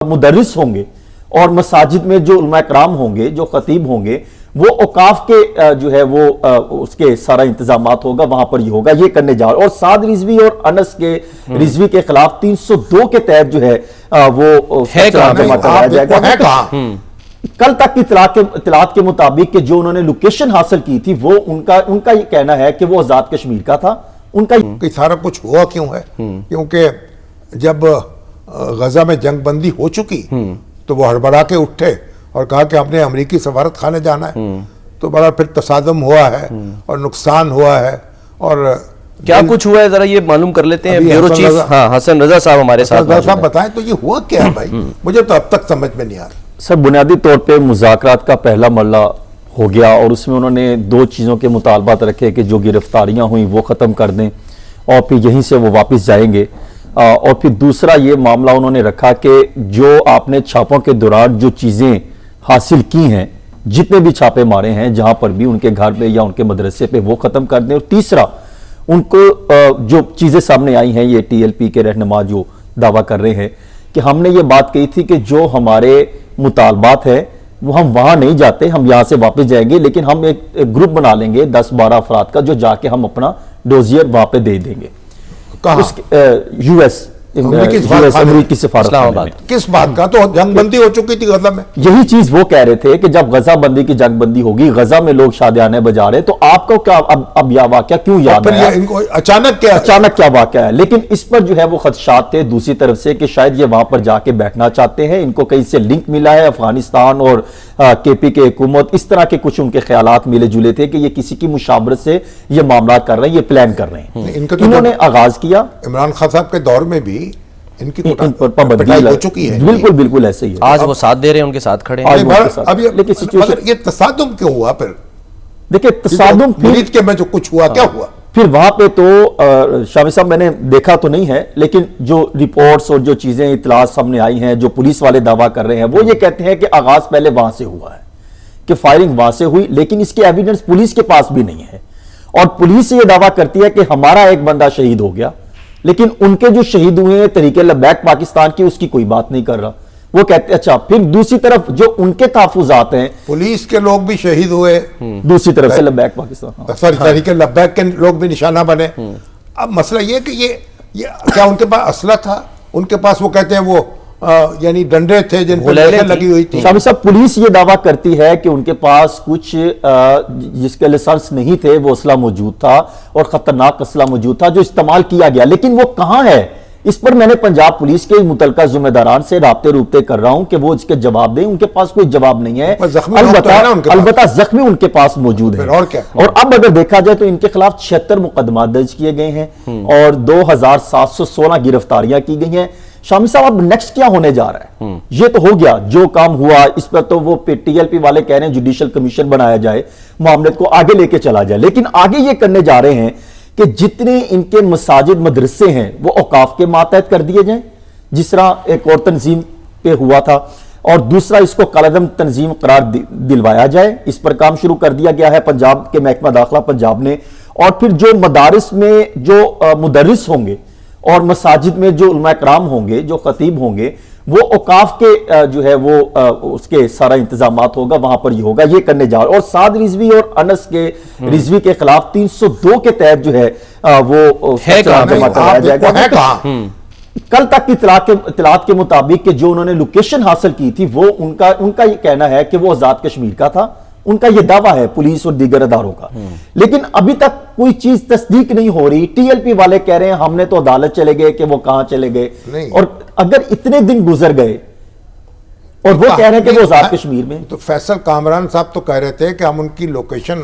मुदर्रिस होंगे और मसाजिद में जो उलमा कराम होंगे, जो खतीब होंगे, वो औकाफ के जो है वो उसके सारा इंतजामात होगा, वहां पर ये होगा, ये करने जा रहा। और साद रिजवी और अनस के रिजवी के खिलाफ 302 के तहत जो है वो जमा कराया जाएगा। कल तक की इतलात के मुताबिक कि जो उन्होंने लोकेशन हासिल की थी वो उनका ये कहना है कि वो आजाद कश्मीर का था। उनका सारा कुछ हुआ क्यों है? क्योंकि जब गजा में जंगबंदी हो चुकी तो वो हड़बड़ा के उठे और कहा कि हमने अमेरिकी सफारत खाने जाना है। तो बड़ा फिर तसादम हुआ है और नुकसान हुआ है। और क्या कुछ हुआ है जरा ये मालूम कर लेते हैं। ब्यूरो चीफ हसन रजा साहब हमारे साथ साहब बताएं तो ये हुआ क्या है भाई? मुझे तो अब तक समझ में नहीं आ रहा। सर बुनियादी तौर पे मुज़ाकरात का पहला मरला हो गया और उसमें उन्होंने दो चीज़ों के मुतालबात रखे कि जो गिरफ्तारियां हुई वो ख़त्म कर दें और फिर यहीं से वो वापस जाएंगे। और फिर दूसरा ये मामला उन्होंने रखा कि जो आपने छापों के दौरान जो चीज़ें हासिल की हैं, जितने भी छापे मारे हैं जहां पर भी उनके घर पे या उनके मदरसे पे, वो ख़त्म कर दें। और तीसरा उनको जो चीज़ें सामने आई हैं, ये TLP के रहनुमा जो दावा कर रहे हैं कि हमने ये बात कही थी कि जो हमारे मुतालबात है वो हम वहां नहीं जाते, हम यहां से वापस जाएंगे, लेकिन हम एक ग्रुप बना लेंगे 10-12 अफराद का जो जाके हम अपना डोजियर वहां पे दे देंगे। US अमेरिकी सफारत। किस बात का? तो जंगबंदी हो चुकी थी गजा में। यही चीज वो कह रहे थे कि जब गजा बंदी की जंगबंदी होगी, गजा में लोग शादियाने बजा रहे, तो आपको क्या अब यह वाकया क्यों याद है? इनको अचानक क्या वाकया है? लेकिन इस पर जो है वो खदशात थे दूसरी तरफ से कि शायद ये वहां पर जाके बैठना चाहते हैं, इनको कहीं से लिंक मिला है अफगानिस्तान और KP के हुकूमत, इस तरह के कुछ उनके ख्यालात मिले जुले थे कि ये किसी की मुशावरत से ये मामला कर रहे हैं, ये प्लान कर रहे हैं। इन्होंने आगाज किया इमरान खान साहब के दौर में भी इनकी पाबंदी हो चुकी है। बिल्कुल ऐसे ही है। आज वो साथ दे रहे हैं, उनके साथ खड़े हैं। लेकिन ये तसादुम क्यों हुआ? फिर देखिए तसादुम के में जो कुछ हुआ क्या हुआ फिर वहां पे तो शामी साहब मैंने देखा तो नहीं है, लेकिन जो रिपोर्ट्स और जो चीजें इतलात सामने आई हैं, जो पुलिस वाले दावा कर रहे हैं, वो ये कहते हैं कि आगाज पहले वहां से हुआ है, कि फायरिंग वहां से हुई, लेकिन इसके एविडेंस पुलिस के पास भी नहीं है। और पुलिस ये दावा करती है कि हमारा एक बंदा शहीद हो गया, लेकिन उनके जो शहीद हुए हैं तरीके लबैक पाकिस्तान की, उसकी कोई बात नहीं कर रहा। वो कहते अच्छा, फिर दूसरी तरफ जो उनके तहफुजात हैं, पुलिस के लोग भी शहीद हुए, दूसरी तरफ से लबैक पाकिस्तान, सॉरी तरीके लबैक के लोग भी निशाना बने। अब मसला ये कि ये क्या उनके पास असला था? उनके पास वो कहते हैं वो यानी डंडे थे जिन पर लगी हुई थी। शामी साहब पुलिस ये दावा करती है कि उनके पास कुछ जिसके लाइसेंस नहीं थे वो असला मौजूद था और खतरनाक असला मौजूद था जो इस्तेमाल किया गया, लेकिन वो कहां है? इस पर मैंने पंजाब पुलिस के मुतलका जिम्मेदारान से राब्ते कर रहा हूं कि वो इसके जवाब दें। उनके पास कोई जवाब नहीं है। अलबत्ता जख्मी उनके पास मौजूद है। और क्या? और अब अगर देखा जाए तो इनके खिलाफ 76 मुकदमा दर्ज किए गए हैं और 2716 गिरफ्तारियां की गई हैं। शामी साहब अब नेक्स्ट क्या होने जा रहा है? ये तो हो गया, जो काम हुआ इस पर तो वो TLP वाले कह रहे हैं जुडिशियल कमीशन बनाया जाए, मामले को आगे लेके चला जाए, लेकिन आगे ये करने जा रहे हैं कि जितने इनके मसाजिद मदरसे हैं वो औकाफ के मातहत कर दिए जाएं, जिस तरह एक और तंजीम पे हुआ था, और दूसरा इसको कलअदम तंजीम करार दिलवाया जाए। इस पर काम शुरू कर दिया गया है पंजाब के महकमा दाखिला पंजाब ने। और फिर जो मदारिस में जो मुदर्रिस होंगे और मसाजिद में जो उलमा कराम होंगे, जो खतीब होंगे, वो औकाफ के जो है वो उसके सारा इंतजामात होगा, वहां पर ये होगा, ये करने जा रहा। और साद रिजवी और अनस के रिजवी के खिलाफ 302 के तहत जो है वो जमा कराया जाएगा। कल तक की इतलात के मुताबिक कि जो उन्होंने लोकेशन हासिल की थी वो उनका ये कहना है कि वो आजाद कश्मीर का था। उनका यह दावा है पुलिस और दीगर अदारों का, लेकिन अभी तक कोई चीज तस्दीक नहीं हो रही। TLP वाले कह रहे हैं हमने तो अदालत चले गए, कि वो कहां चले गए। और अगर इतने दिन गुजर गए और वो कह रहे हैं कि वो आजाद कश्मीर में, तो फैसल कामरान साहब तो कह रहे थे कि हम उनकी लोकेशन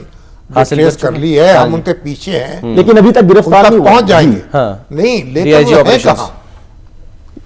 हासिल कर ली है, हम उनके पीछे हैं, लेकिन अभी तक गिरफ्तार नहीं पहुंच जाएंगे। नहीं, लेकिन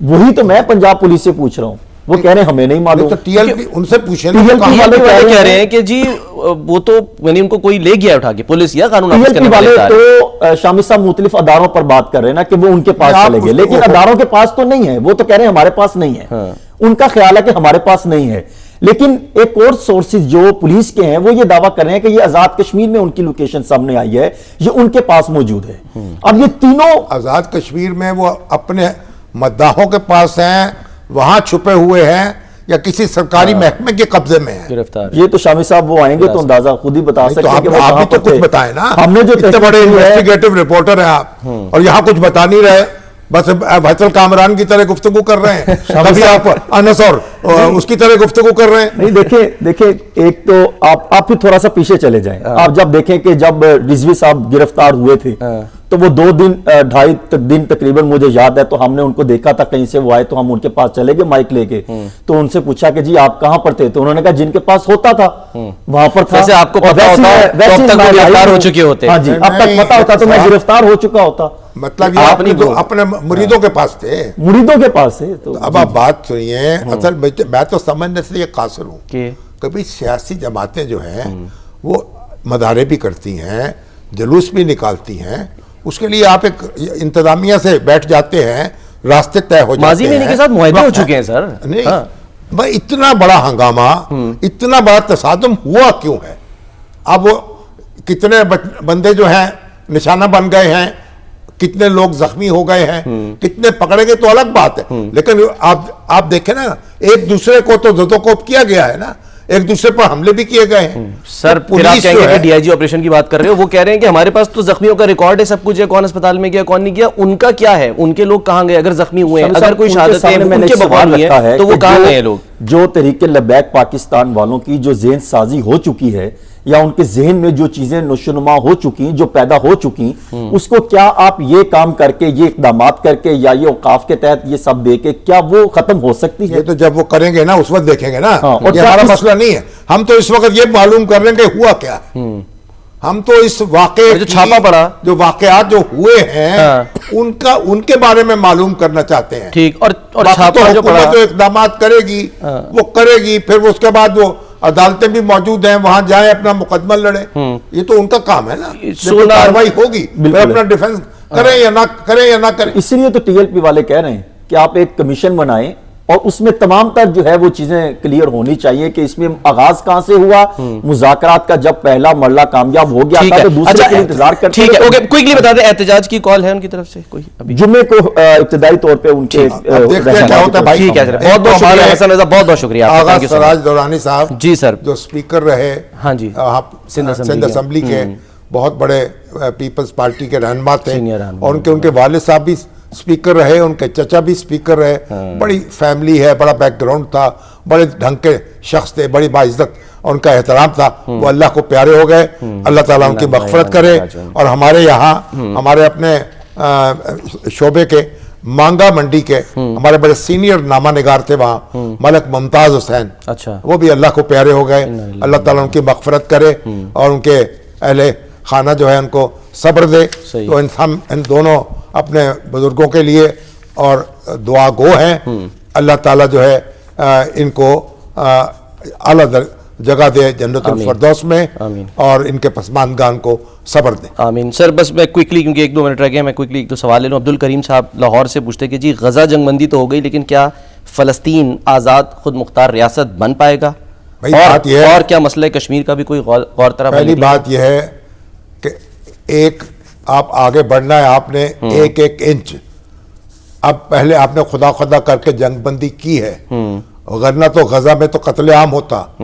वही तो मैं पंजाब पुलिस से पूछ रहा हूं, वो कह रहे हैं हमें नहीं मालूम। तो TLP उनसे पूछे, TLP वाले कह रहे हैं कि जी वो तो यानी उनको कोई ले गया उठा के, पुलिस या कानून TLP वाले तो शामी साहब मुख्तलिफ अदारों पर बात कर रहे हैं ना कि वो उनके पास चले गए, लेकिन अदारों के पास तो नहीं है। वो तो कह रहे हैं हमारे पास नहीं है। उनका ख्याल है कि हमारे पास नहीं है, लेकिन एक और सोर्सेज जो पुलिस के हैं वो ये दावा कर रहे हैं कि ये आजाद कश्मीर में उनकी लोकेशन सामने आई है, ये उनके पास मौजूद है। अब ये तीनों आजाद कश्मीर में वो अपने मद्दाहों के पास हैं वहां छुपे हुए हैं या किसी सरकारी महकमे के कब्जे में है। गिरफ्तार ये तो शामी साहब वो आएंगे तो अंदाजा खुद ही बता तो सकते हैं कि वो आप कहां भी तो पर कुछ थे। बताएं ना। हमने जो इतने बड़े तहकीक की है- इन्वेस्टिगेटिव रिपोर्टर हैं आप, और यहाँ कुछ बता नहीं रहे, बस फैसल कामरान की तरह गुफ्तगू कर रहे हैं, कभी आप अनस और उसकी तरह गुफ्तगू कर रहे हैं। नहीं, देखिए एक तो आप भी थोड़ा सा पीछे चले जाएं। आप जब देखें कि जब रिजवी साहब गिरफ्तार हुए थे तो वो 2 दिन 2.5 दिन तकरीबन मुझे याद है, तो हमने उनको देखा था, कहीं से वो आए तो हम उनके पास चले गए माइक लेके, तो उनसे पूछा कि जी आप कहां पर थे, तो उन्होंने कहा जिनके पास होता था वहां पर था। वैसे आपको और पता वैसे होता मैं- तो वैसे अब तक मैं वो गिरफ्तार लाइव हो हूं। चुके होते। हाँ जी, अब तक नहीं, पता होता तो मैं आप- गिरफ्तार हो चुका होता। मतलब ये आप आपने नहीं तो बोल- अपने मुरीदों के पास थे। मुरीदों के पास है तो अब आप बात सुनिए, असल मैं तो समझने से ये कासिर हूँ। कि कभी सियासी जमातें जो हैं वो मदारे भी करती हैं, जुलूस भी निकालती हैं, उसके लिए आप एक इंतजामिया से बैठ जाते हैं, रास्ते तय हो जाते हैं। माजी में इनके साथ मुआहदे हो चुके हैं सर। नहीं, हाँ। भाई इतना बड़ा हंगामा, इतना बड़ा तसादुम हुआ क्यों है? अब वो कितने बंदे जो हैं निशाना बन गए हैं, कितने लोग जख्मी हो गए हैं, कितने पकड़े गए तो अलग बात है, लेकिन आप देखें ना, एक दूसरे को तो जदोकोब किया गया है ना, एक दूसरे पर हमले भी किए गए हैं। सर तो फिर आप पुलिस जो कहेंगे कि है- डीआईजी ऑपरेशन की बात कर रहे हो, वो कह रहे हैं कि हमारे पास तो जख्मियों का रिकॉर्ड है, सब कुछ है, कौन अस्पताल में गया कौन नहीं गया, उनका क्या है, उनके लोग कहां गए, अगर जख्मी हुए हैं, अगर कोई शहादत है मैंने उनके बवाल सवाल नहीं रखा है है तो वो कि कहां गए लोग? जो तरीके लबैक पाकिस्तान वालों की जो जेन साजी हो चुकी है या उनके जहन में जो चीजें नशोनुमा हो चुकी, जो पैदा हो चुकी, उसको क्या आप ये काम करके, ये इकदामात करके या ये औकाफ के तहत ये सब दे के क्या वो खत्म हो सकती है? ये तो जब वो करेंगे ना उस वक्त देखेंगे ना। हाँ, और ये हमारा उस- मसला नहीं है, हम तो इस वक्त ये मालूम कर रहे हैं कि हुआ क्या है। हम तो इस वाकये और जो छापा पड़ा, जो वाकयात जो हुए हैं हाँ। उनके बारे में मालूम करना चाहते हैं। ठीक, और बाकी छापा तो जो पड़ा, हुकूमत जो इकदामात करेगी वो करेगी, फिर उसके बाद वो अदालतें भी मौजूद हैं, वहां जाए अपना मुकदमा लड़े, ये तो उनका काम है ना। जब कोई कार्रवाई होगी फिर बिल्कुल अपना डिफेंस करें या ना करें। इसलिए तो टीएलपी वाले कह रहे हैं कि आप एक कमीशन बनाएं और उसमें तमाम तर जो है वो चीजें क्लियर होनी चाहिए कि इसमें आगाज कहां से हुआ, मुज़ाकरात का जब पहला मरला कामयाब हो गया ठीक था है। तो दूसरे के लिए इंतजार करते ठीक है, रहे। ओके, क्विकली बता दें, एहतजाज की कॉल है उनकी तरफ से कोई अभी? जुम्मे को इब्तदाई तौर पे उनके अब देखते हैं क्या होता है भाई। ठीक है सर, एक बहुत तो बहुत शुक्रिया हमारे हसन रजा, बहुत बहुत शुक्रिया आपका, आगा थैंक यू सर। सराज दौरानी साहब जी सर, जो स्पीकर रहे, हाँ जी, सिंध सिंध असेंबली के बहुत बड़े पीपल्स पार्टी के रहनुमा थे, सीनियर रहनुमा। और उनके वालिद साहब भी स्पीकर रहे, उनके चचा भी स्पीकर रहे। बड़ी फैमिली है, बड़ा बैकग्राउंड था, बड़े ढंग के शख्स थे, बड़ी बाइज्जत और उनका एहतराम था। वो अल्लाह को प्यारे हो गए, अल्लाह ताला उनकी मग़फ़िरत करे। और हमारे यहाँ हमारे अपने शोबे के मांगा मंडी के हमारे बड़े सीनियर नामा निगार थे वहाँ, मलक मुमताज हुसैन, अच्छा, वो भी अल्लाह को प्यारे हो गए। अल्लाह ताला उनकी मग़फ़िरत करे और उनके अहले खाना जो है उनको सब्र दे। तो इन दोनों अपने बुजुर्गों के लिए और दुआ गो हैं। अल्लाह ताला जो है इनको आला जगह दे जन्नतुल फरदौस में, और इनके पसमानदान को सब्र दे। आमीन। सर बस मैं क्विकली, क्योंकि 1-2 मिनट रह गए, मैं क्विकली 1-2 सवाल ले लूँ। अब्दुल करीम साहब लाहौर से पूछते कि जी गजा जंगबंदी तो हो गई, लेकिन क्या फ़लस्तीन आज़ाद खुद मुख्तार रियासत बन पाएगा? भाई बात यह है, और क्या मसला कश्मीर का भी कोई गौर तरफ? पहली बात यह है कि एक आप आगे बढ़ना है, आपने एक एक इंच, अब पहले आपने खुदा खुदा करके जंगबंदी की है, वरना तो गजा में तो कत्लेआम होता।